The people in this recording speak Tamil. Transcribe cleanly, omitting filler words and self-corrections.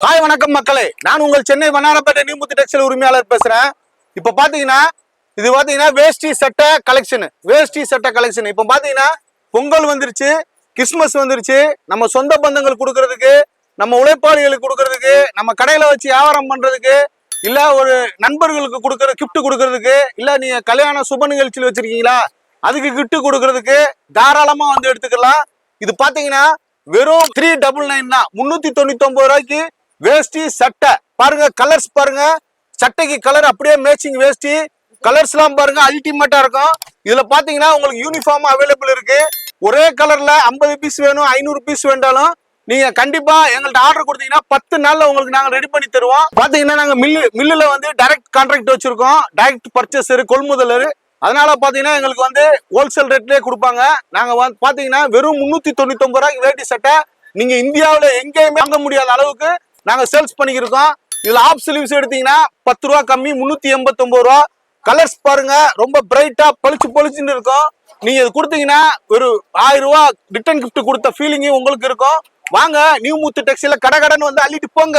ஹாய் வணக்கம் மக்களே, நான் உங்கள் சென்னை வண்ணாரப்பேட்டை நியூமுத்து டெக்ஸ்டைல் உரிமையாளர் பேசுறேன். இப்ப பாத்தீங்கன்னா இது பாத்தீங்கன்னா வேஷ்டி சட்டை கலெக்ஷன். இப்ப பாத்தீங்கன்னா பொங்கல் வந்துருச்சு, கிறிஸ்துமஸ் வந்துருச்சு. நம்ம சொந்த பந்தங்கள் கொடுக்கறதுக்கு, நம்ம உழைப்பாளிகளுக்கு கொடுக்கறதுக்கு, நம்ம கடையில வச்சு வியாபாரம் பண்றதுக்கு, இல்ல ஒரு நண்பர்களுக்கு கொடுக்கற கிஃப்ட் கொடுக்கறதுக்கு, இல்ல நீங்க கல்யாண சுப நிகழ்ச்சியில் வச்சிருக்கீங்களா அதுக்கு கிஃப்ட் கொடுக்கறதுக்கு தாராளமா வந்து எடுத்துக்கலாம். இது பாத்தீங்கன்னா வெறும் 399 தான், 399 ரூபாய்க்கு வேஷ்டி சட்டை. பாருங்க கலர்ஸ் பாருங்க, சட்டைக்கு கலர் அப்படியே மேட்சிங் வேஷ்டி கலர்ஸ் எல்லாம் பாருங்க அல்டிமேட்டா இருக்கும். இதுல பாத்தீங்கன்னா உங்களுக்கு யூனிஃபார்ம் அவைலபிள் இருக்கு. ஒரே கலர்ல 50 பீஸ் வேணும், 500 பீஸ் வேண்டாலும் நீங்க கண்டிப்பா எங்கள்கிட்ட ஆர்டர் கொடுத்தீங்கன்னா 10 நாள்ல உங்களுக்கு நாங்க ரெடி பண்ணி தருவோம். பாத்தீங்கன்னா நாங்க மில்லுல வந்து டைரக்ட் கான்ட்ராக்ட் வச்சிருக்கோம், டைரக்ட் பர்ச்சேசர் கொள்முதலர். அதனால பாத்தீங்கன்னா எங்களுக்கு வந்து ஹோல்சேல் ரேட்லயே கொடுப்பாங்க. நாங்க பாத்தீங்கன்னா வெறும் 399 ரூபாய்க்கு வேட்டி சட்டை நீங்க இந்தியாவில எங்கேயுமே வாங்க முடியாத அளவுக்கு நாங்க சேல்ஸ் பண்ணிக்கிருக்கோம். இதுல ஆப் ஸ்லீவ்ஸ் எடுத்தீங்கன்னா 10 ரூபா கம்மி, 389 ரூபா. கலர்ஸ் பாருங்க ரொம்ப பிரைட்டா பளிச்சுன்னு இருக்கும். நீங்க இது கொடுத்தீங்கன்னா ஒரு 1000 ரூபாய் ரிட்டர்ன் கிஃப்ட் கொடுத்த ஃபீலிங் உங்களுக்கு இருக்கும். வாங்க நியூமுத்து டெக்ஸ்டைல கடகடன்னு வந்து அள்ளிட்டு போங்க.